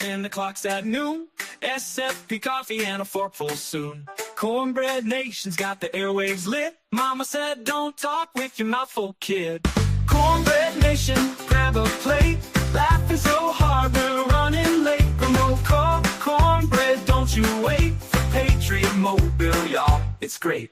and the clock's at noon. SFP coffee and a forkful soon. Cornbread Nation's got the airwaves lit. Mama said, don't talk with your mouth full, kid. Cornbread Nation, grab a plate. Laughing so hard we're running late. Remote call, cornbread, don't you wait. For Patriot Mobile, y'all, it's great.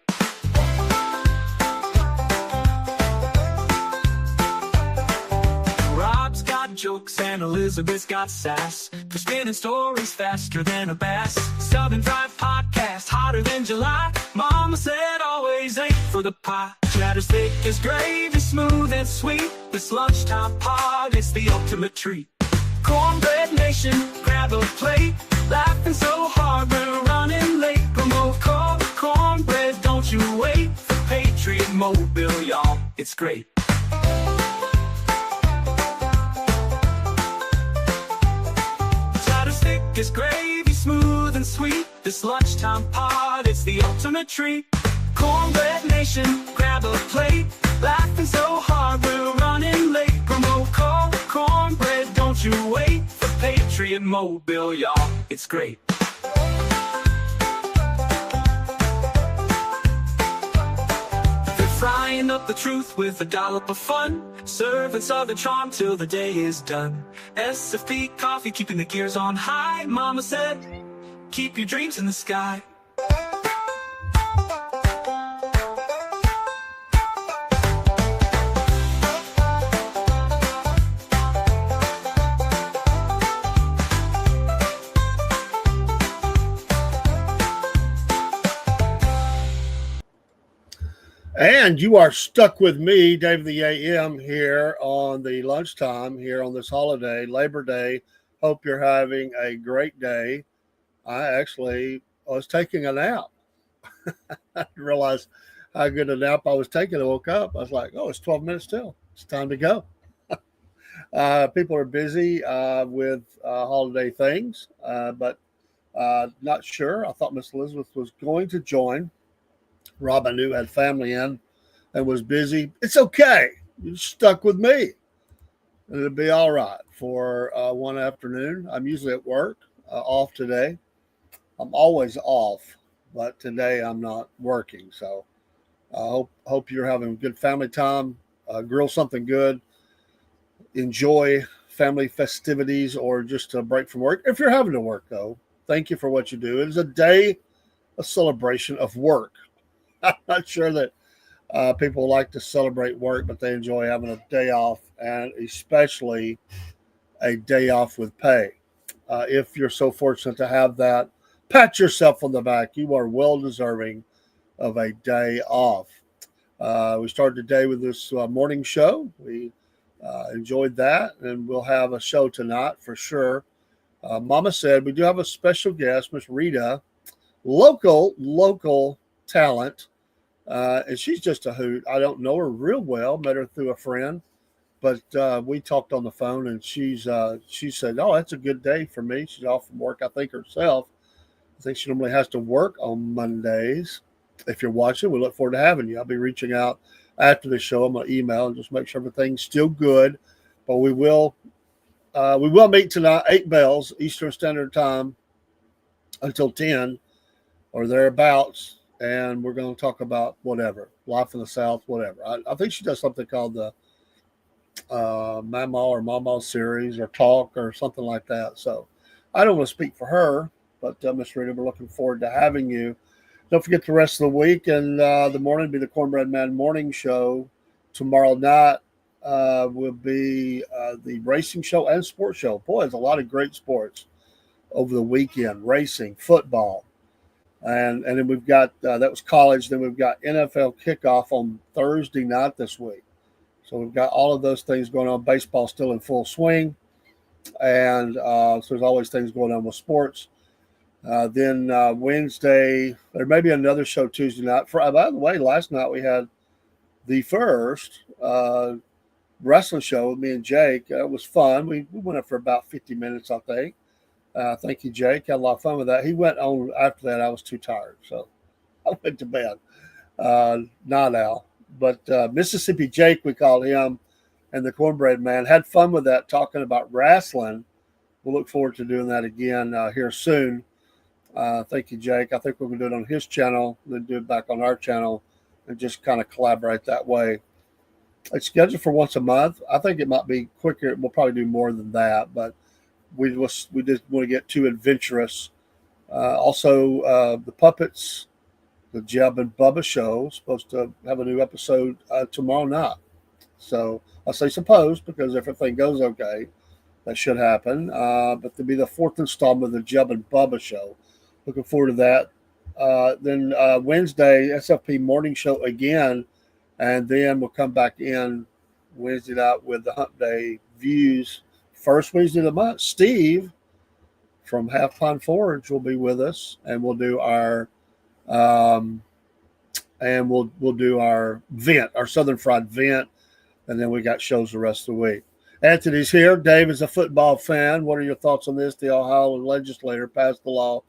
Rob's got jokes and Elizabeth's got sass. For spinning stories faster than a bass. Southern Drive podcast, hotter than July. Mama said always aim for the pie. Chatter's thick as gravy, smooth and sweet. This lunchtime pod is the ultimate treat. Cornbread Nation, grab a plate. Laughing so hard we're running late. Promote call, cornbread, don't you wait. For Patriot Mobile, y'all, it's great. It's gravy, smooth and sweet. This lunchtime pod, it's the ultimate treat. Cornbread Nation, grab a plate. Laughing so hard we're running late. Promote call, cornbread, don't you wait. For Patriot Mobile, y'all, it's great. They're frying up the truth with a dollop of fun. Serving Southern charm till the day is done. SFP coffee, keeping the gears on high. Mama said, keep your dreams in the sky. And you are stuck with me, Dave the AM, here on the lunchtime, here on this holiday, Labor Day. Hope you're having a great day. I was taking a nap. I didn't realize how good a nap I was taking. I woke up. I was like, oh, it's 12 minutes till. It's time to go. People are busy with holiday things, but not sure. I thought Miss Elizabeth was going to join. Rob, I knew, had family in and was busy. It's okay. You're stuck with me. It'll be all right for one afternoon. I'm usually at work, off today. I'm always off, but today I'm not working. So I hope you're having good family time. Grill something good. Enjoy family festivities or just a break from work. If you're having to work, though, thank you for what you do. It is a day, a celebration of work. I'm not sure that people like to celebrate work, but they enjoy having a day off, and especially a day off with pay. If you're so fortunate to have that, pat yourself on the back. You are well deserving of a day off. We started the day with this morning show. We enjoyed that, and we'll have a show tonight for sure. Mama said we do have a special guest, Miss Rita, local talent. And she's just a hoot. I don't know her real well, met her through a friend, but we talked on the phone, and she said, oh, that's a good day for me. She's off from work, I think, herself. I think she normally has to work on Mondays. If you're watching, we look forward to having you. I'll be reaching out after the show. I'm going to email and just make sure everything's still good. But we will meet tonight, 8 bells, Eastern Standard Time, until 10 or thereabouts. And we're going to talk about whatever, life in the South, whatever. I think she does something called the Mama series or talk or something like that. So I don't want to speak for her, but Miss Rita, we're looking forward to having you. Don't forget the rest of the week and the morning will be the Cornbread Man morning show. Tomorrow night will be the racing show and sports show. Boy, there's a lot of great sports over the weekend, racing, football. And then we've got, that was college. Then we've got NFL kickoff on Thursday night this week. So we've got all of those things going on. Baseball still in full swing. And so there's always things going on with sports. Then Wednesday, there may be another show Tuesday night. By the way, last night we had the first wrestling show with me and Jake. It was fun. We went up for about 50 minutes, I think. Thank you, Jake. Had a lot of fun with that. He went on after that. I was too tired, so I went to bed. Not Al, but Mississippi Jake, we called him, and the Cornbread Man. Had fun with that, talking about wrestling we'll look forward to doing that again here soon. Thank you, Jake. I think we're going to do it on his channel, then do it back on our channel, and just kind of collaborate that way. It's scheduled for once a month. I think it might be quicker. We'll probably do more than that, but we just want to get too adventurous. Also, the puppets, the Jeb and Bubba show, supposed to have a new episode tomorrow night. So I say suppose because if everything goes okay, that should happen. But to be the fourth installment of the Jeb and Bubba show. Looking forward to that. Then Wednesday, SFP morning show again. And then we'll come back in Wednesday night with the Hump Day views. First Wednesday of the month, Steve from Half Pine Forge will be with us, and we'll do our we'll do our vent, our Southern Fried vent, and then we got shows the rest of the week. Anthony's here. Dave is a football fan. What are your thoughts on this? The Ohio legislator passed the law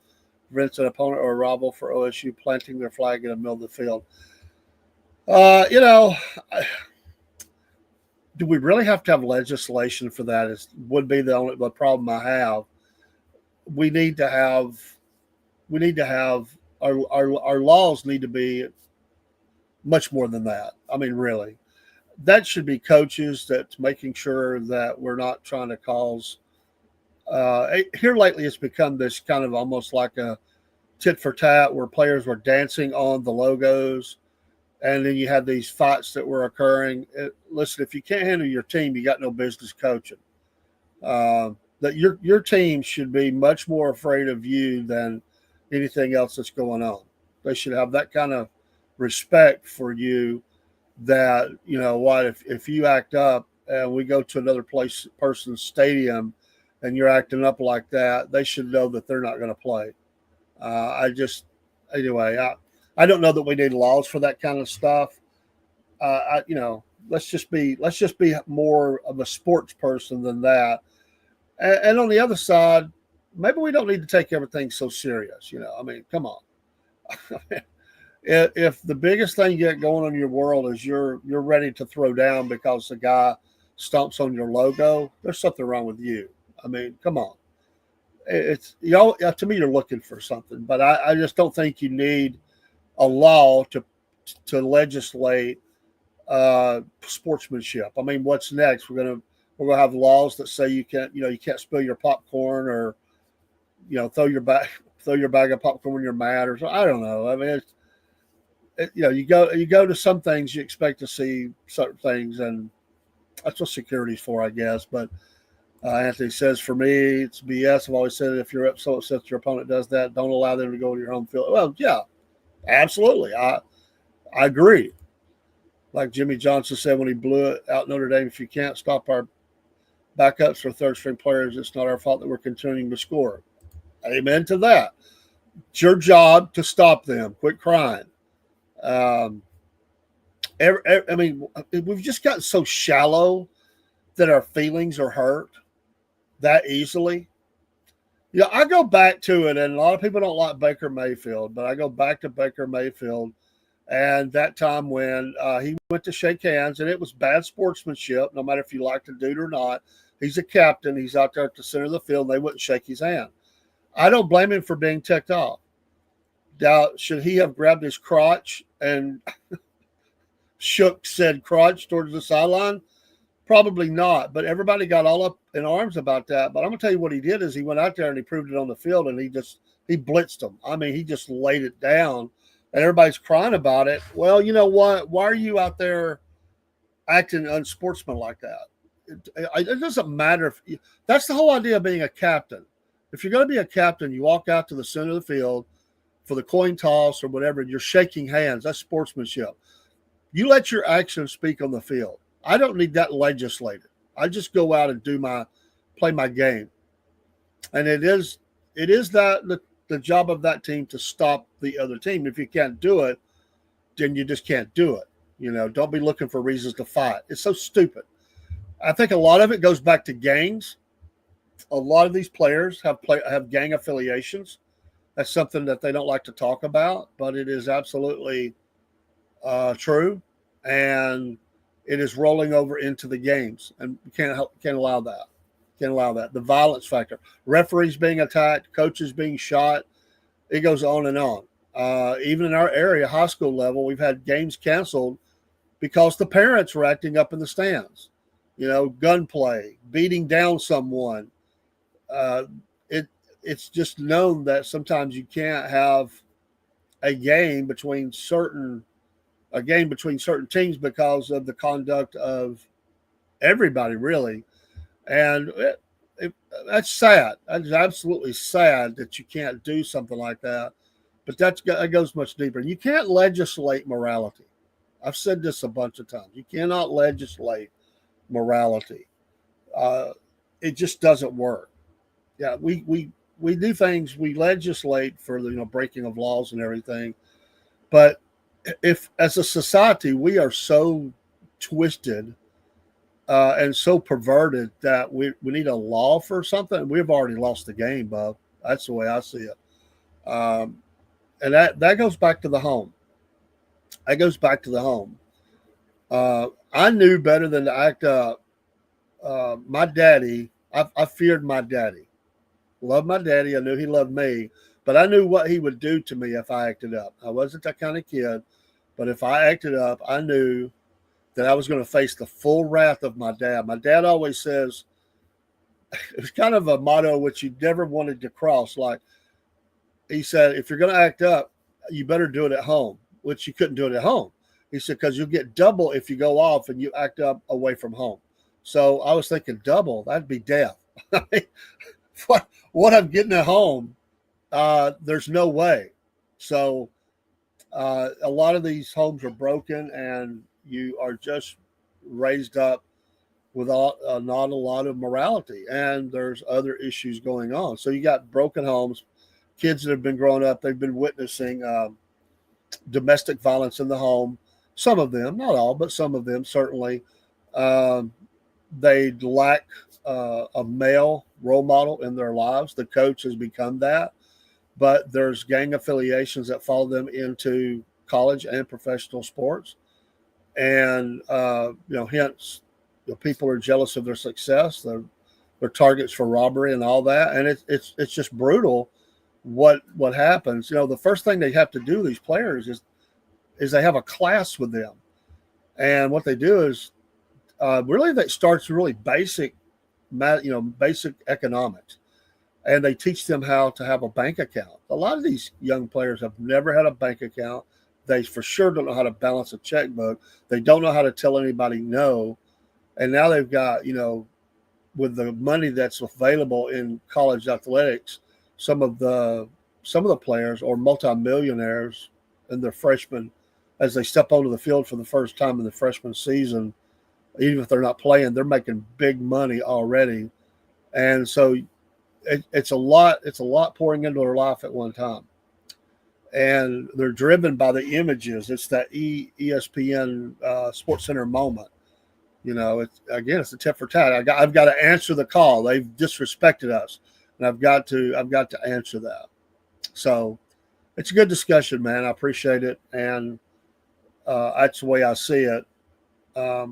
prevents an opponent or a rival for OSU planting their flag in the middle of the field. Do we really have to have legislation for that? Is would be the problem I have. We need to have our laws need to be much more than that. I mean, really, that should be coaches that's making sure that we're not trying to cause. Here lately, it's become this kind of almost like a tit for tat where players were dancing on the logos. And then you had these fights that were occurring. Listen, if you can't handle your team, you got no business coaching. That your team should be much more afraid of you than anything else that's going on. They should have that kind of respect for you that, you know what, if you act up and we go to another person's stadium and you're acting up like that, they should know that they're not going to play. I don't know that we need laws for that kind of stuff. Let's just be more of a sports person than that. And on the other side, maybe we don't need to take everything so serious. I mean, come on. If the biggest thing you got going on in your world is you're ready to throw down because the guy stomps on your logo, there's something wrong with you. I mean, come on. It's to me, you're looking for something, but I just don't think you need a law to legislate sportsmanship. I mean, what's next? We're gonna have laws that say you can't spill your popcorn or throw your bag of popcorn when you're mad or something. I don't know. I mean, you go to some things you expect to see certain things, and that's what security's for, I guess. But Anthony says, for me, it's BS. I've always said if you're so upset your opponent does that, don't allow them to go to your home field. Well, yeah. Absolutely. I agree. Like Jimmy Johnson said when he blew it out Notre Dame, if you can't stop our backups or third string players, it's not our fault that we're continuing to score. Amen to that. It's your job to stop them. Quit crying. We've just gotten so shallow that our feelings are hurt that easily. I go back to it, and a lot of people don't like Baker Mayfield, but I go back to Baker Mayfield and that time when he went to shake hands, and it was bad sportsmanship, no matter if you like the dude or not. He's a captain. He's out there at the center of the field, and they wouldn't shake his hand. I don't blame him for being ticked off. Now, should he have grabbed his crotch and shook said crotch towards the sideline? Probably not, but everybody got all up in arms about that. But I'm going to tell you what he did is he went out there and he proved it on the field, and he blitzed them. I mean, he just laid it down, and everybody's crying about it. Well, you know what? Why are you out there acting unsportsman like that? It doesn't matter. That's the whole idea of being a captain. If you're going to be a captain, you walk out to the center of the field for the coin toss or whatever, and you're shaking hands. That's sportsmanship. You let your actions speak on the field. I don't need that legislated. I just go out and play my game. And it is that the job of that team to stop the other team. If you can't do it, then you just can't do it. Don't be looking for reasons to fight. It's so stupid. I think a lot of it goes back to gangs. A lot of these players have gang affiliations. That's something that they don't like to talk about, but it is absolutely true. And it is rolling over into the games, and we can't allow that. Can't allow that. The violence factor, referees being attacked, coaches being shot. It goes on and on. Even in our area, high school level, we've had games canceled because the parents were acting up in the stands. Gunplay, beating down someone. Uh, it's just known that sometimes you can't have a game between certain teams because of the conduct of everybody, really. And that's sad. That's absolutely sad that you can't do something like that. But that goes much deeper. You can't legislate morality. I've said this a bunch of times. You cannot legislate morality. It just doesn't work. Yeah, we do things. We legislate for the breaking of laws and everything. But if, as a society, we are so twisted and so perverted that we need a law for something, we've already lost the game, Bob. That's the way I see it. And that goes back to the home. That goes back to the home. I knew better than to act up. My daddy, I feared my daddy. Loved my daddy. I knew he loved me, but I knew what he would do to me if I acted up. I wasn't that kind of kid, but if I acted up, I knew that I was going to face the full wrath of my dad. My dad always says, it was kind of a motto which he never wanted to cross. Like he said, if you're going to act up, you better do it at home, which you couldn't do it at home. He said, because you'll get double if you go off and you act up away from home. So I was thinking double, that'd be death. What I'm getting at home, there's no way. So a lot of these homes are broken, and you are just raised up without not a lot of morality, and there's other issues going on. So you got broken homes, kids that have been growing up, they've been witnessing domestic violence in the home. Some of them, not all, but some of them certainly. They lack a male role model in their lives. The coach has become that, but there's gang affiliations that follow them into college and professional sports, and hence people are jealous of their success. They're targets for robbery and all that, and it's just brutal. What happens? The first thing they have to do, these players, is they have a class with them, and what they do is really that starts really basic economics, and they teach them how to have a bank account. A lot of these young players have never had a bank account. They for sure don't know how to balance a checkbook. They don't know how to tell anybody no. And now they've got, with the money that's available in college athletics, some of the players are multimillionaires in their freshman, as they step onto the field for the first time in the freshman season. Even if they're not playing, they're making big money already. And so it's a lot pouring into their life at one time. And they're driven by the images. It's that ESPN Sports Center moment. It's a tit for tat. I've got to answer the call. They've disrespected us, and I've got to answer that. So it's a good discussion, man. I appreciate it, and that's the way I see it. I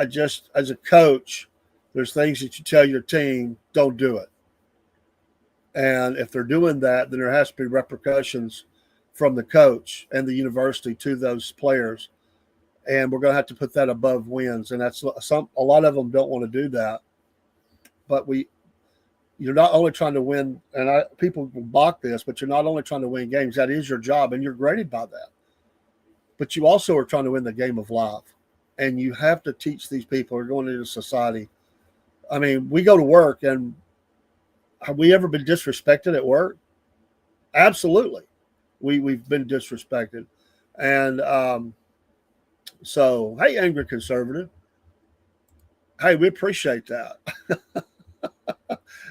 just, as a coach, there's things that you tell your team, don't do it. And if they're doing that, then there has to be repercussions from the coach and the university to those players. And we're going to have to put that above wins. And that's a lot of them don't want to do that. But you're not only trying to win, and people will mock this, but you're not only trying to win games. That is your job, and you're graded by that. But you also are trying to win the game of life. And you have to teach these people who are going into society. I mean, we go to work, and have we ever been disrespected at work? Absolutely. We've been disrespected. And so, hey, angry conservative. Hey, we appreciate that.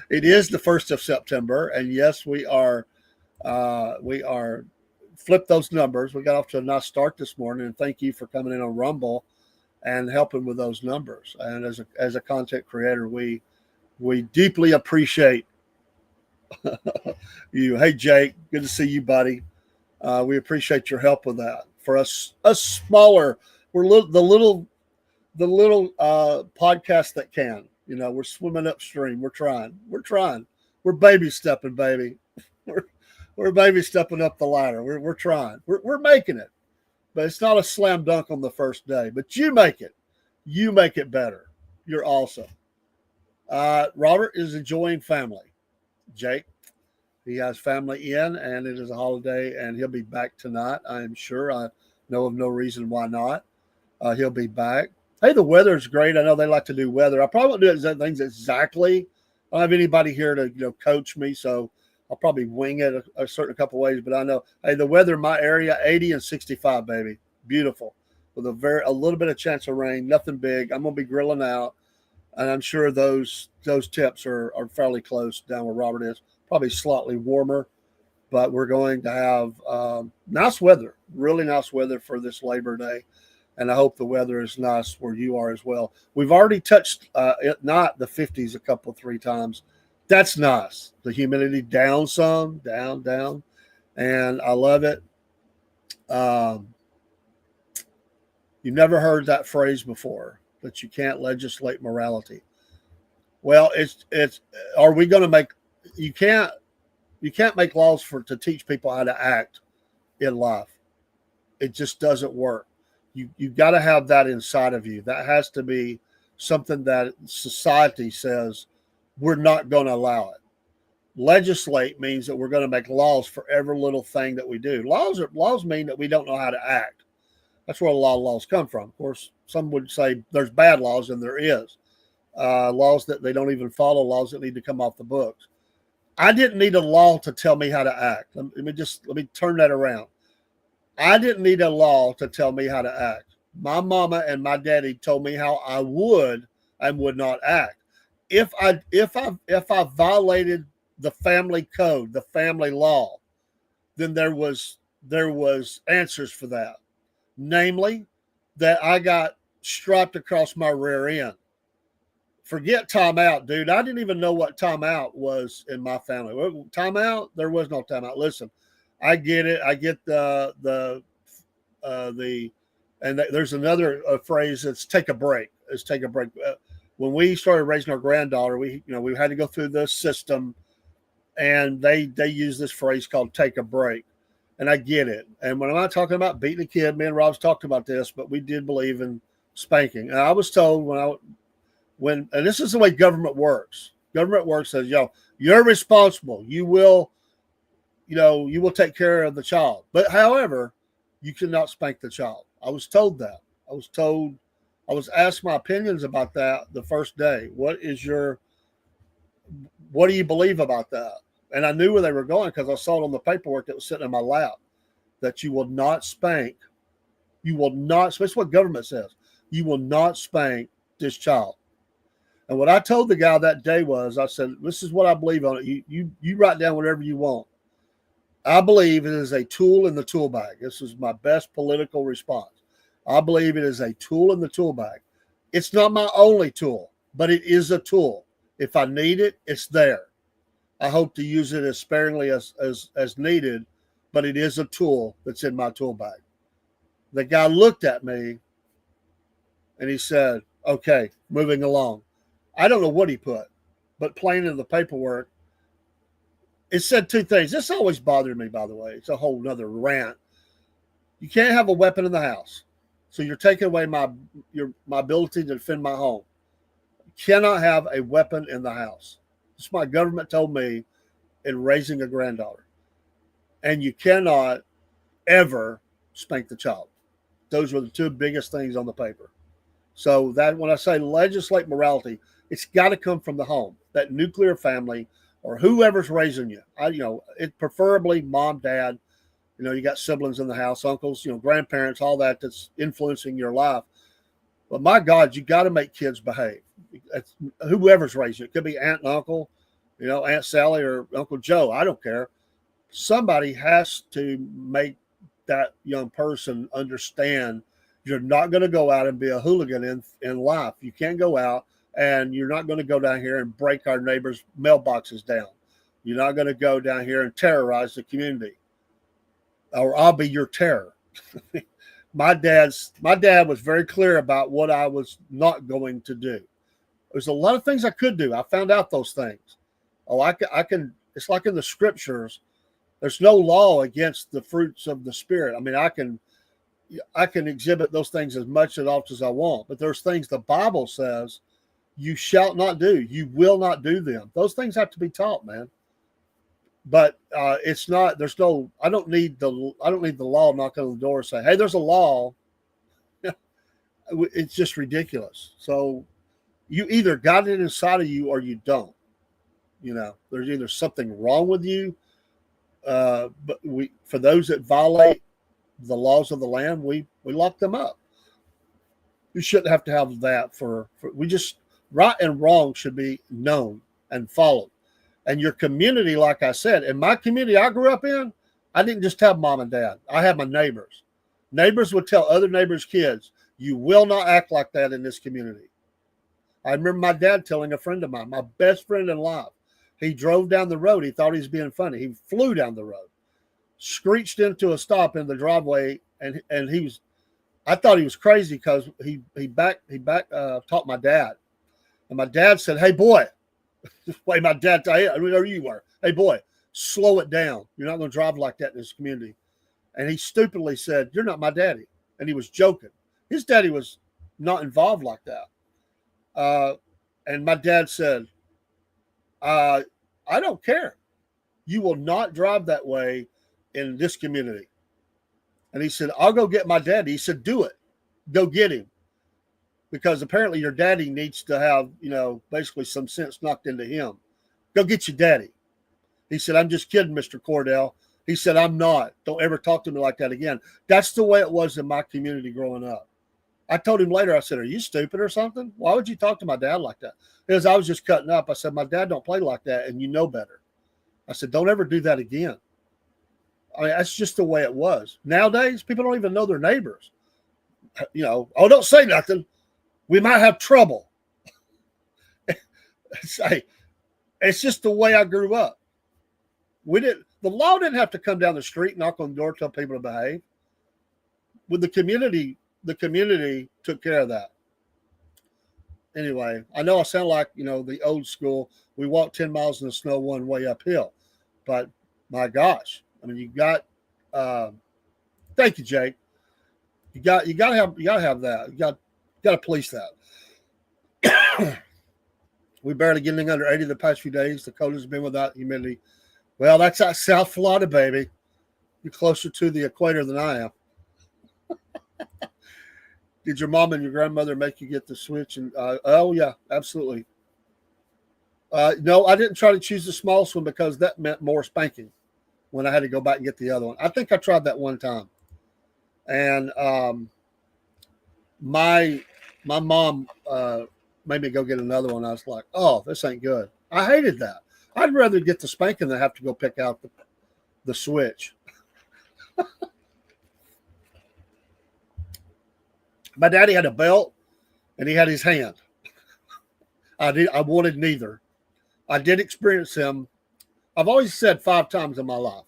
It is the 1st of September, and yes, we are flip those numbers. We got off to a nice start this morning, and thank you for coming in on Rumble and helping with those numbers. And as a content creator, we deeply appreciate you. Hey, Jake, good to see you, buddy. We appreciate your help with that. For us smaller, we're the little podcast that can. We're swimming upstream. We're trying. We're trying. We're baby stepping, baby. We're, we're baby stepping up the ladder. We're trying. We're making it. But it's not a slam dunk on the first day. But you make it. You make it better. You're awesome. Robert is enjoying family. Jake, he has family in, and it is a holiday, and he'll be back tonight. I am sure. I know of no reason why not. He'll be back. Hey, the weather's great. I know they like to do weather. I probably won't do things exactly. I don't have anybody here to coach me, so I'll probably wing it a certain couple ways. But I know, hey, the weather in my area, 80 and 65, baby, beautiful, with a little bit of chance of rain. Nothing big. I'm gonna be grilling out, and I'm sure those temps are fairly close down where Robert is. Probably slightly warmer, but we're going to have nice weather, really nice weather for this Labor Day. And I hope the weather is nice where you are as well. We've already touched not the 50s three times. That's nice. The humidity down some, down, and I love it. You've never heard that phrase before, that you can't legislate morality. Well, it's. Are we going to make? You can't make laws to teach people how to act in life. It just doesn't work. You've got to have that inside of you. That has to be something that society says we're not going to allow it. Legislate means that we're going to make laws for every little thing that we do. Laws mean that we don't know how to act. That's where a lot of laws come from. Of course, some would say there's bad laws, and there is laws that they don't even follow, laws that need to come off the books. I didn't need a law to tell me how to act. Let me turn that around. I didn't need a law to tell me how to act. My mama and my daddy told me how I would and would not act. If I violated the family code, the family law, then there was answers for that. Namely, that I got strapped across my rear end. Forget timeout, dude. I didn't even know what timeout was in my family. Timeout? There was no timeout. Listen, I get it. I get there's another phrase that's take a break. It's take a break. When we started raising our granddaughter, we had to go through this system, and they use this phrase called take a break. And I get it. And when I'm not talking about beating a kid, me and Rob's talked about this, but we did believe in spanking. And I was told and this is the way government works. Government works as, you're responsible. You will take care of the child. But however, you cannot spank the child. I was told that. I was asked my opinions about that the first day. What do you believe about that? And I knew where they were going because I saw it on the paperwork that was sitting in my lap, that you will not spank. You will not, that's what government says. You will not spank this child. And what I told the guy that day was, I said, this is what I believe on it. You write down whatever you want. I believe it is a tool in the tool bag. This is my best political response. I believe it is a tool in the tool bag. It's not my only tool, but it is a tool. If I need it, it's there. I hope to use it as sparingly as needed, but it is a tool that's in my tool bag. The guy looked at me and he said, okay, moving along. I don't know what he put, but plain in the paperwork, it said two things. This always bothered me, by the way. It's a whole nother rant. You can't have a weapon in the house. So you're taking away my ability to defend my home. You cannot have a weapon in the house. That's what my government told me in raising a granddaughter. And you cannot ever spank the child. Those were the two biggest things on the paper. So that when I say legislate morality, it's got to come from the home, that nuclear family or whoever's raising you. It preferably mom, dad. You got siblings in the house, uncles, grandparents, all that's influencing your life. But my God, you got to make kids behave. It's whoever's raising you. It could be aunt and uncle, Aunt Sally or Uncle Joe. I don't care. Somebody has to make that young person understand you're not going to go out and be a hooligan in life. You can't go out and you're not going to go down here and break our neighbors' mailboxes down. You're not going to go down here and terrorize the community, or I'll be your terror. My dad was very clear about what I was not going to do. There's a lot of things I could do. I found out those things. Oh, I can. It's like in the scriptures. There's no law against the fruits of the spirit. I mean, I can exhibit those things as much and often as I want, but there's things the Bible says you shall not do. You will not do them. Those things have to be taught, man. But it's not. There's no. I don't need the law knocking on the door and say, "Hey, there's a law." It's just ridiculous. So you either got it inside of you or you don't. There's either something wrong with you. But for those that violate the laws of the land, we lock them up. You shouldn't have to have that for we just right and wrong should be known and followed. And your community, like I said, in my community I grew up in, I didn't just have mom and dad. I had my neighbors. Neighbors would tell other neighbors' kids, you will not act like that in this community. I remember my dad telling a friend of mine, my best friend in life, he drove down the road. He thought he was being funny. He flew down the road, screeched into a stop in the driveway, and I thought he was crazy because he taught my dad. And my dad said, hey, boy, the way my dad told you, wherever you were, hey, boy, slow it down. You're not going to drive like that in this community. And he stupidly said, you're not my daddy. And he was joking. His daddy was not involved like that. And my dad said, I don't care. You will not drive that way in this community. And he said, I'll go get my daddy. He said, do it. Go get him. Because apparently your daddy needs to have, basically some sense knocked into him. Go get your daddy. He said, I'm just kidding, Mr. Cordell. He said, I'm not. Don't ever talk to me like that again. That's the way it was in my community growing up. I told him later, I said, are you stupid or something? Why would you talk to my dad like that? Because I was just cutting up. I said, my dad don't play like that, and you know better. I said, don't ever do that again. I mean, that's just the way it was. Nowadays, people don't even know their neighbors. Oh, don't say nothing. We might have trouble. It's just the way I grew up. The law didn't have to come down the street, knock on the door, tell people to behave. With the community took care of that. Anyway, I know I sound like, the old school. We walked 10 miles in the snow one way uphill. But my gosh, I mean, you got thank you, Jake. You gotta have that. You gotta police that. We barely getting under 80 the past few days. The coldest has been without humidity. Well, that's that South Florida, baby. You're closer to the equator than I am. Did your mom and your grandmother make you get the switch? And oh yeah, absolutely. No, I didn't try to choose the smallest one because that meant more spanking when I had to go back and get the other one. I think I tried that one time, and my mom made me go get another one. I was like, oh, this ain't good. I hated that. I'd rather get the spanking than have to go pick out the switch. My daddy had a belt and he had his hand. I wanted neither. I did experience him. I've always said 5 times in my life.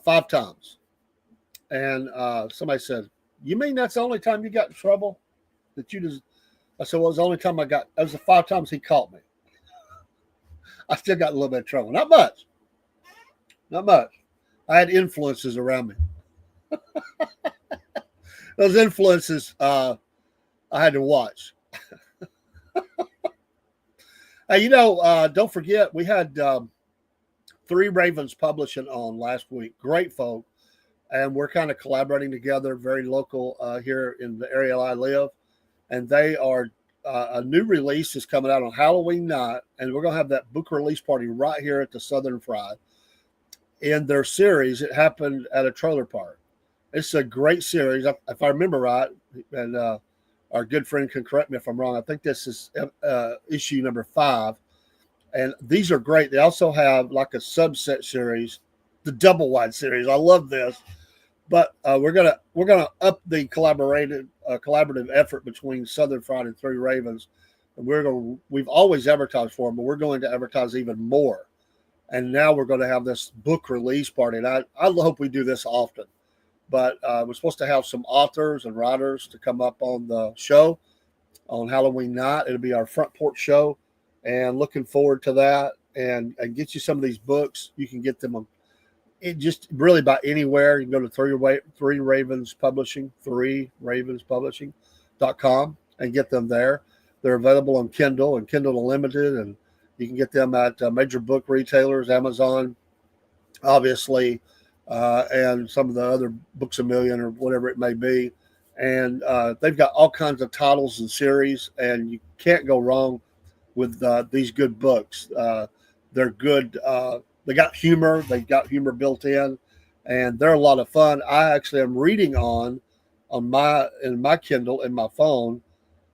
5 times. And somebody said, you mean that's the only time you got in trouble? I said, well, it was the only time that was the 5 times he caught me. I still got a little bit of trouble. Not much. I had influences around me. Those influences I had to watch. Hey, don't forget, we had 3 Ravens publishing on last week. Great folk. And we're kind of collaborating together, very local here in the area I live. And they are, a new release is coming out on Halloween night. And we're going to have that book release party right here at the Southern Fried. In their series, it happened at a trailer park. It's a great series. If I remember right, and our good friend can correct me if I'm wrong, I think this is issue number 5. And these are great. They also have like a subset series, the double wide series. I love this. But we're gonna up the collaborative effort between Southern Fried and 3 Ravens. And we've always advertised for them, but we're going to advertise even more. And now we're going to have this book release party. And I hope we do this often. But we're supposed to have some authors and writers to come up on the show. on Halloween night. It'll be our front porch show, and looking forward to that. And get you some of these books. You can get them on it just really about anywhere. You can go to Three Ravens Publishing, threeravenspublishing.com and get them there. They're available on Kindle and Kindle Unlimited, and you can get them at major book retailers, Amazon, obviously, and some of the other Books A Million or whatever it may be. And they've got all kinds of titles and series, and you can't go wrong with these good books. They're good. They got humor. They've got humor built in, and they're a lot of fun. I actually am reading in my Kindle in my phone,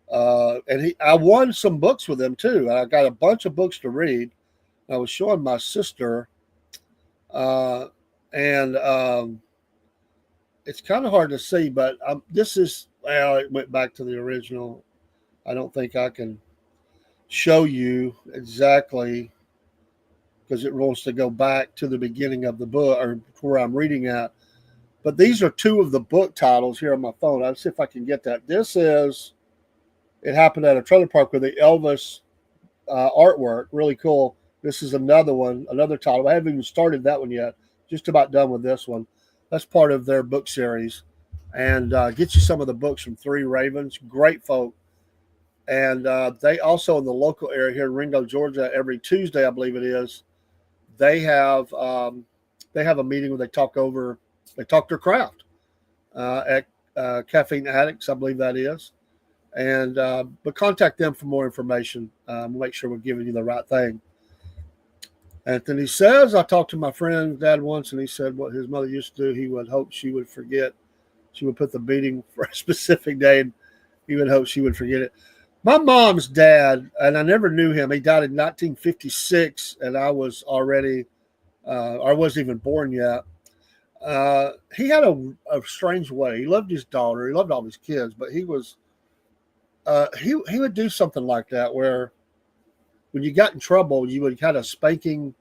and I won some books with him too. I got a bunch of books to read. I was showing my sister, and it's kind of hard to see, but it went back to the original. I don't think I can show you exactly because it wants to go back to the beginning of the book or where I'm reading at. But these are two of the book titles here on my phone. I'll see if I can get that. It happened at a trailer park with the Elvis artwork. Really cool. This is another title. I haven't even started that one yet. Just about done with this one. That's part of their book series. And get you some of the books from Three Ravens. Great folk. And they also in the local area here in Ringo, Georgia, every Tuesday, I believe it is, they have a meeting where they talk their craft at Caffeine Addicts, I believe that is. And but contact them for more information. We'll make sure we're giving you the right thing. Anthony says, I talked to my friend's dad once, and he said what his mother used to do, he would hope she would forget. She would put the beating for a specific day, and he would hope she would forget it. My mom's dad, and I never knew him, he died in 1956, and I was already, I wasn't even born yet. He had a strange way. He loved his daughter. He loved all his kids, but he would do something like that where when you got in trouble, you would kind of spanking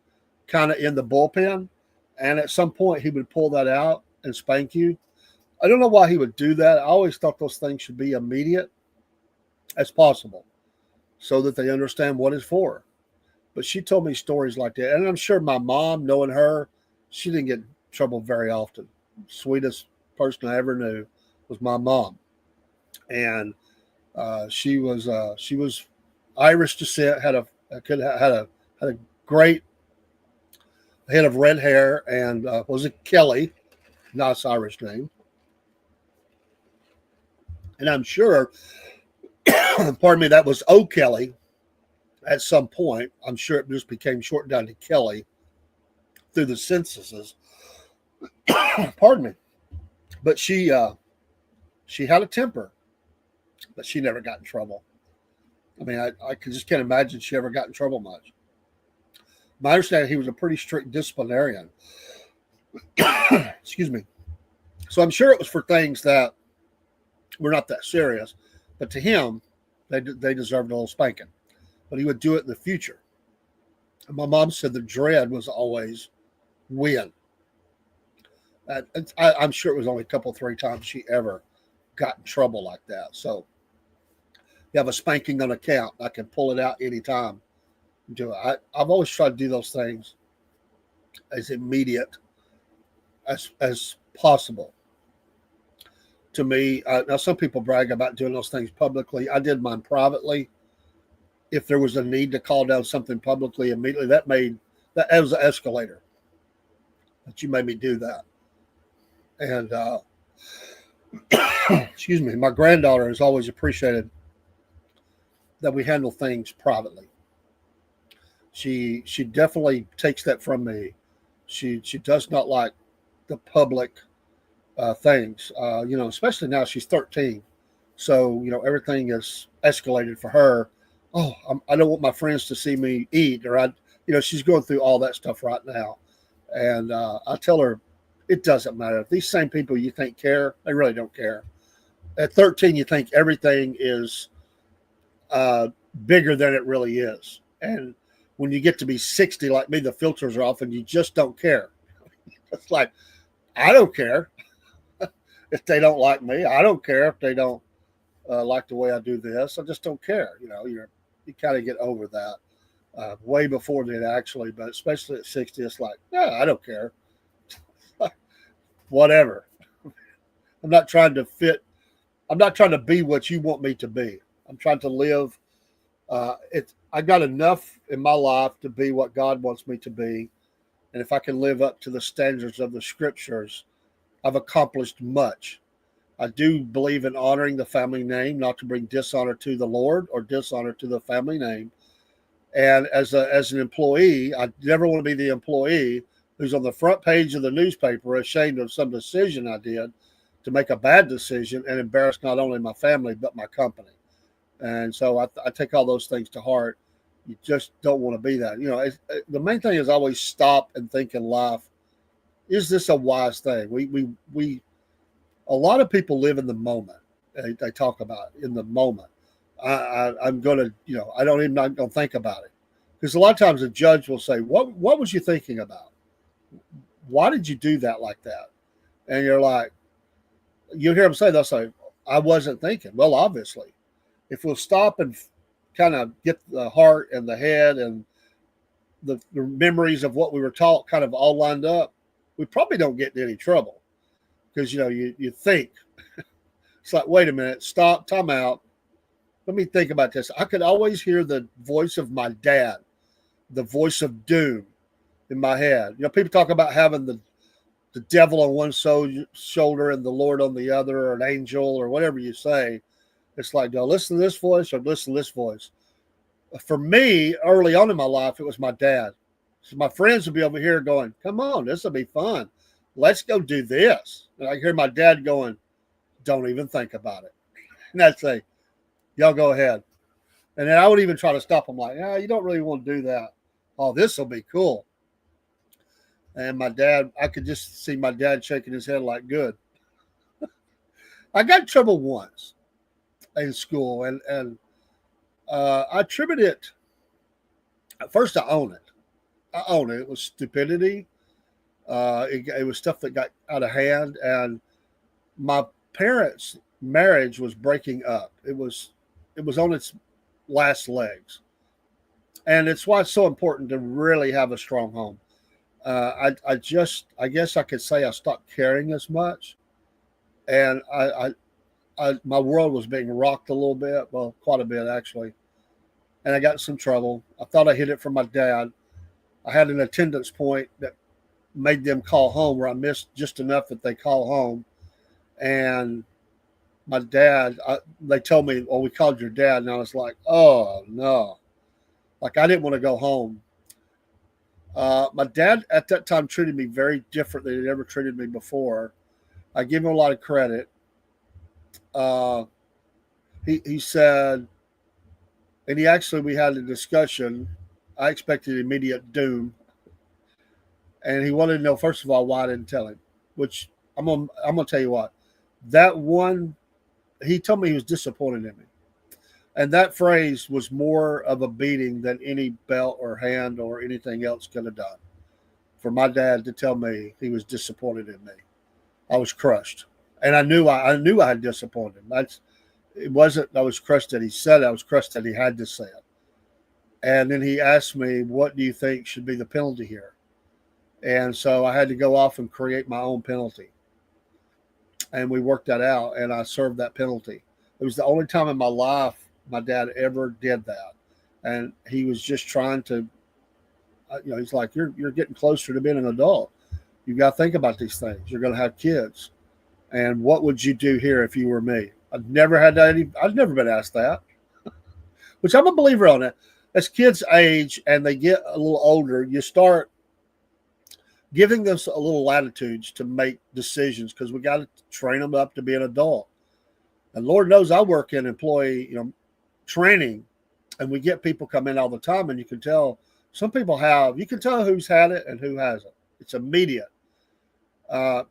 kind of in the bullpen, and at some point he would pull that out and spank you. I don't know why he would do that. I always thought those things should be immediate as possible so that they understand what it's for. But she told me stories like that. And I'm sure my mom, knowing her, she didn't get in trouble very often. Sweetest person I ever knew was my mom. And she was Irish descent, had a great head of red hair, and was a Kelly, nice Irish name. And I'm sure, pardon me, that was O'Kelly at some point. I'm sure it just became shortened down to Kelly through the censuses. Pardon me. But she had a temper, but she never got in trouble. I mean, I just can't imagine she ever got in trouble much. My understanding, he was a pretty strict disciplinarian. Excuse me. So I'm sure it was for things that were not that serious, but to him, they deserved a little spanking. But he would do it in the future. And my mom said the dread was always when. I'm sure it was only a couple, 3 times she ever got in trouble like that. So you have a spanking on account. I can pull it out anytime. I've always tried to do those things as immediate as possible. To me, now some people brag about doing those things publicly. I did mine privately. If there was a need to call down something publicly immediately, that was an escalator. But you made me do that. And excuse me, my granddaughter has always appreciated that we handle things privately. She definitely takes that from me. She does not like the public things, especially now she's 13. So, everything is escalated for her. Oh, I don't want my friends to see me eat, or she's going through all that stuff right now. And I tell her, it doesn't matter. If these same people you think care, they really don't care. At 13, you think everything is bigger than it really is. And when you get to be 60, like me, the filters are off and you just don't care. It's like, I don't care if they don't like me. I don't care if they don't like the way I do this. I just don't care. You kind of get over that way before then, actually. But especially at 60, it's like, yeah, I don't care. Whatever. I'm not trying to fit. I'm not trying to be what you want me to be. I'm trying to live. I got enough in my life to be what God wants me to be, and if I can live up to the standards of the Scriptures, I've accomplished much. I do believe in honoring the family name, not to bring dishonor to the Lord or dishonor to the family name. And as an employee, I never want to be the employee who's on the front page of the newspaper ashamed of some decision I did to make a bad decision and embarrass not only my family but my company. And so I take all those things to heart. You just don't want to be that. The main thing is always stop and think in life, is this a wise thing? We a lot of people live in the moment. They talk about in the moment. I'm going to, I don't even not going to think about it. Because a lot of times a judge will say, what was you thinking about? Why did you do that like that? And you're like, you hear them say, they'll say, I wasn't thinking. Well, obviously, if we'll stop and kind of get the heart and the head and the memories of what we were taught kind of all lined up, we probably don't get in any trouble. Because, you think. It's like, wait a minute, stop, time out. Let me think about this. I could always hear the voice of my dad, the voice of doom in my head. People talk about having the devil on one shoulder and the Lord on the other, or an angel, or whatever you say. It's like, do I listen to this voice or listen to this voice? For me, early on in my life, it was my dad. So my friends would be over here going, come on, this will be fun. Let's go do this. And I hear my dad going, don't even think about it. And I'd say, y'all go ahead. And then I would even try to stop them like, you don't really want to do that. Oh, this will be cool. And my dad, I could just see my dad shaking his head like, good. I got in trouble once in school, and I attribute it. At first, I own it. It was stupidity. It was stuff that got out of hand, and my parents' marriage was breaking up. It was on its last legs, and it's why it's so important to really have a strong home. I guess I could say I stopped caring as much, and my world was being rocked a little bit, well, quite a bit actually, and I got in some trouble. I thought I hid it from my dad. I had an attendance point that made them call home, where I missed just enough that they call home, and my dad, they told me, well, we called your dad, and I was like, oh no, like I didn't want to go home. My dad at that time treated me very different than he'd ever treated me before. I give him a lot of credit. He said, and we had a discussion. I expected immediate doom, and he wanted to know, first of all, why I didn't tell him. Which I'm gonna tell you what. That one, he told me he was disappointed in me, and that phrase was more of a beating than any belt or hand or anything else could have done. For my dad to tell me he was disappointed in me, I was crushed, and I knew I had disappointed him. It wasn't I was crushed that he said it, I was crushed that he had to say it. And then he asked me, what do you think should be the penalty here? And so I had to go off and create my own penalty. And we worked that out, and I served that penalty. It was the only time in my life my dad ever did that. And he was just trying to, he's like, you're getting closer to being an adult. You've got to think about these things. You're going to have kids. And what would you do here if you were me? I've never been asked that, which I'm a believer on it. As kids age and they get a little older, you start giving them a little latitudes to make decisions, because we got to train them up to be an adult. And Lord knows I work in employee, training, and we get people come in all the time, and you can tell some people you can tell who's had it and who hasn't. It's immediate. But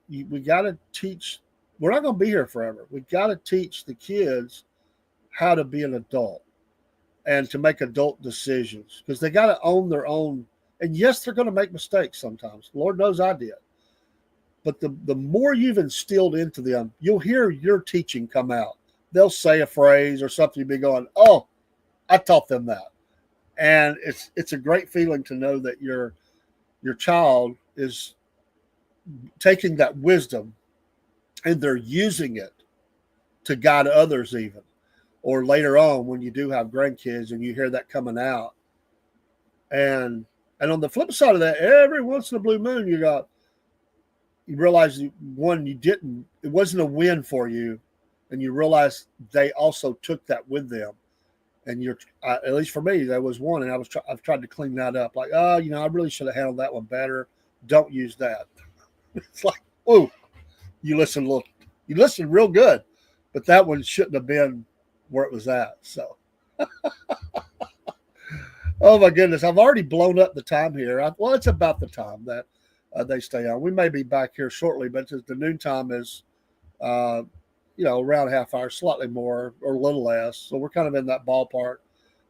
we got to teach. We're not going to be here forever. We got to teach the kids how to be an adult and to make adult decisions, because they got to own their own. And yes, they're going to make mistakes sometimes. Lord knows I did. But the more you've instilled into them, you'll hear your teaching come out. they'll say a phrase or something, you'll be going, oh, I taught them that. And it's a great feeling to know that your child is taking that wisdom and they're using it to guide others even. Or later on when you do have grandkids and you hear that coming out. And on the flip side of that, every once in a blue moon you realize one, it wasn't a win for you, and you realize they also took that with them. And at least for me, there was one, and I've tried to clean that up. Like, oh, I really should have handled that one better. Don't use that. It's like, oh, you listen real good, but that one shouldn't have been where it was at. So, oh my goodness, I've already blown up the time here. Well, it's about the time that they stay on. We may be back here shortly, but the noon time is, around a half hour, slightly more or a little less. So we're kind of in that ballpark.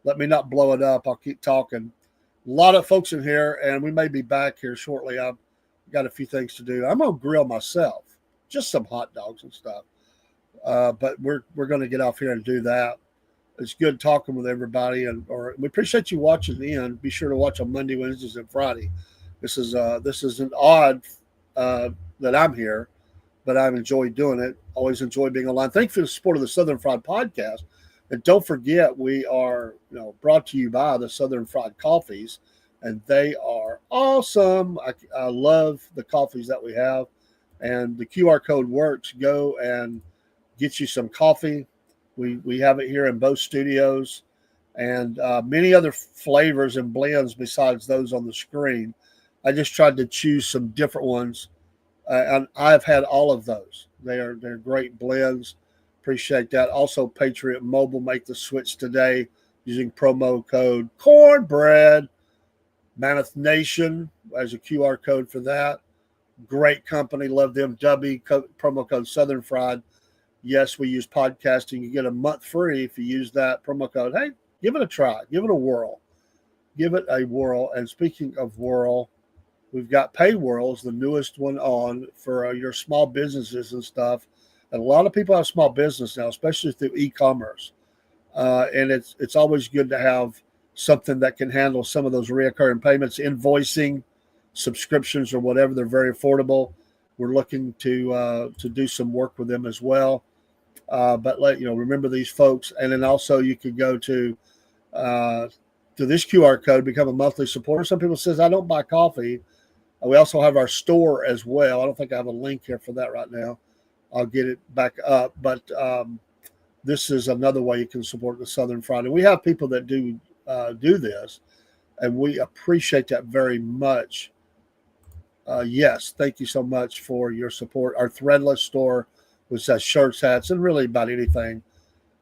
Let me not blow it up. I'll keep talking. A lot of folks in here, and we may be back here shortly. I've got a few things to do. I'm going to grill myself, just some hot dogs and stuff. But we're going to get off here and do that. It's good talking with everybody, or we appreciate you watching in. Be sure to watch on Monday, Wednesdays, and Friday. This is an odd that I'm here, but I've enjoyed doing it. Always enjoy being online. Thank you for the support of the Southern Fried Podcast, and don't forget we are brought to you by the Southern Fried Coffees, and they are awesome. I love the coffees that we have, and the QR code works. Go and get you some coffee. We have it here in both studios, and many other flavors and blends besides those on the screen. I just tried to choose some different ones, and I've had all of those. They're great blends. Appreciate that. Also, Patriot Mobile make the switch today using promo code Cornbread. Mammoth Nation as a QR code for that. Great company. Love them. Promo code Southern Fried. Yes, we use podcasting. You get a month free if you use that promo code. Hey, give it a try. Give it a whirl. Give it a whirl. And speaking of whirl, we've got Paywhirls, the newest one on for your small businesses and stuff. And a lot of people have small business now, especially through e-commerce. And it's always good to have something that can handle some of those recurring payments, invoicing, subscriptions, or whatever. They're very affordable. We're looking to do some work with them as well. But remember these folks, and then also you could go to this QR code, become a monthly supporter. Some people says I don't buy coffee. We also have our store as well. I don't think I have a link here for that right now. I'll get it back up. But this is another way you can support the Southern Fried. And we have people that do this, and we appreciate that very much. Yes, thank you so much for your support. Our Threadless store, which has shirts, hats, and really about anything.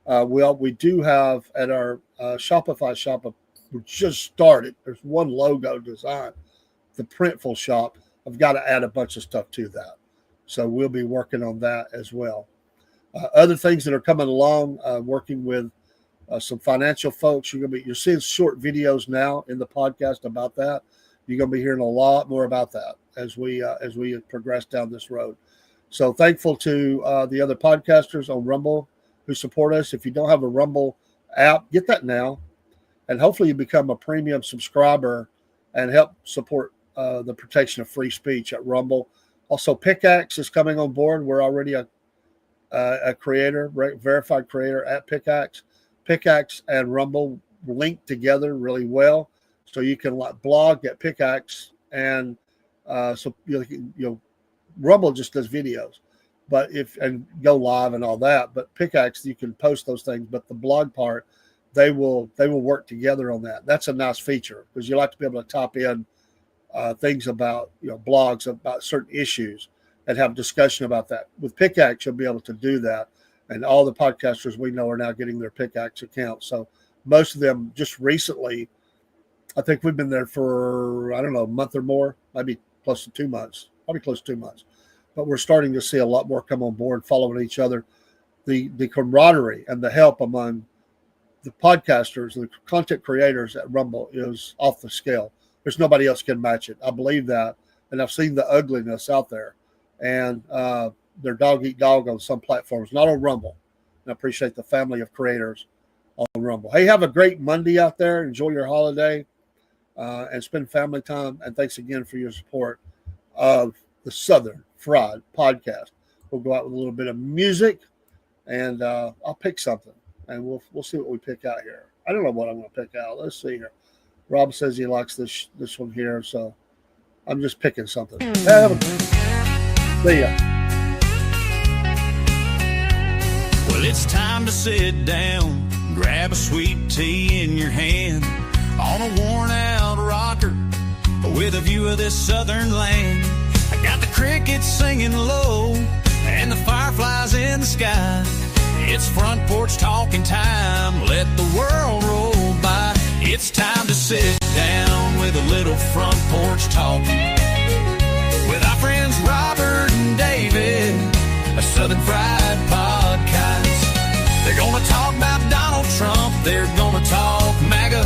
We do have at our Shopify shop, we just started. There's one logo design, the Printful shop. I've got to add a bunch of stuff to that. So we'll be working on that as well. Other things that are coming along, working with some financial folks. You're seeing short videos now in the podcast about that. You're going to be hearing a lot more about that as we progress down this road. So thankful to the other podcasters on Rumble who support us. If you don't have a Rumble app, get that now, and hopefully you become a premium subscriber and help support the protection of free speech at Rumble. Also, Pickaxe is coming on board. We're already a creator, verified creator at Pickaxe. Pickaxe and Rumble link together really well, so you can blog at Pickaxe, and so Rumble just does videos, but and go live and all that. But Pickaxe, you can post those things, but the blog part, they will work together on that. That's a nice feature because you like to be able to top in things about blogs about certain issues and have discussion about that. With Pickaxe, you'll be able to do that, and all the podcasters we know are now getting their Pickaxe accounts. So most of them just recently, I think we've been there for a month or more, maybe close to 2 months, probably close to 2 months. But we're starting to see a lot more come on board, following each other. The camaraderie and the help among the podcasters and the content creators at Rumble is off the scale. There's nobody else can match it. I believe that, and I've seen the ugliness out there. And they're dog eat dog on some platforms, not on Rumble. and I appreciate the family of creators on Rumble. Hey, have a great Monday out there. Enjoy your holiday and spend family time. And thanks again for your support of the Southern Fried Podcast. We'll go out with a little bit of music, and I'll pick something, and we'll see what we pick out here. I don't know what I'm going to pick out. Let's see here. Rob says he likes this one here, so I'm just picking something. See ya. Well, it's time to sit down, grab a sweet tea in your hand, on a worn-out rocker with a view of this southern land. I got the crickets singing low and the fireflies in the sky. It's front porch talking time, let the world roll by. It's time to sit down with a little front porch talking with our friends Robert and David, a Southern Fried Podcast. They're gonna talk about Donald Trump, they're gonna talk MAGA,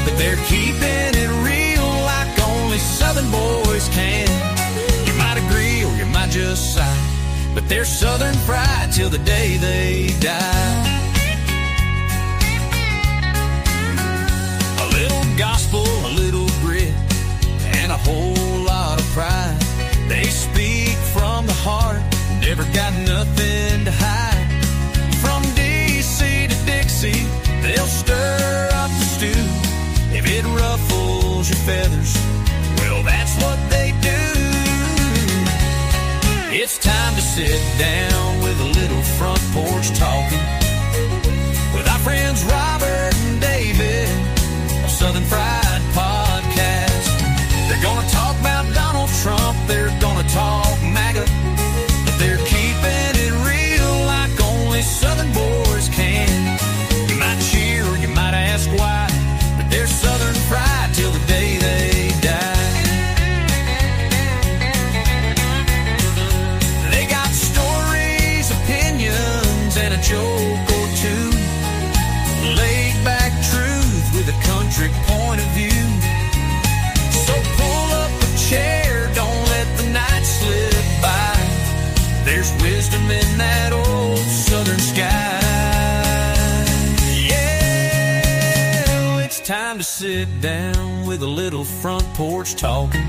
but they're keeping it real like only Southern boys can. You might agree or you might just sigh, but they're Southern fried till the day they die. A little gospel, a little grit, and a whole lot of pride. They speak from the heart, never got nothing to hide. From D.C. to Dixie, they'll stir up the stew. If it ruffles your feathers, well, that's what they do. It's time to sit down with a little front porch talking with our friends Robert and David, a Southern Fried Podcast. They're gonna talk about Donald Trump, they're gonna talk MAGA, but they're keeping it real like only Southern boys can. You might cheer or you might ask why, but they're Southern fried till the day they die. They got stories, opinions, and a joke or two. Laid back truth with a country point of view. So pull up a chair, don't let the night slip by. There's wisdom in that old southern sky. Yeah, it's time to sit down with a little front porch talking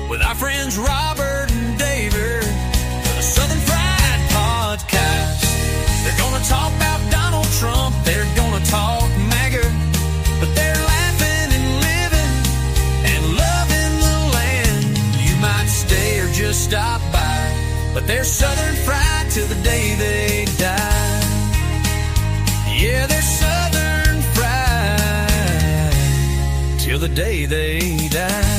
with our friends Robert and David, the Southern Fried Podcast. They're gonna talk about Donald Trump, they're gonna talk MAGA, but they're laughing and living and loving the land. You might stay or just stop by, but they're Southern fried till the day they die. Yeah, they're Southern fried till the day they die.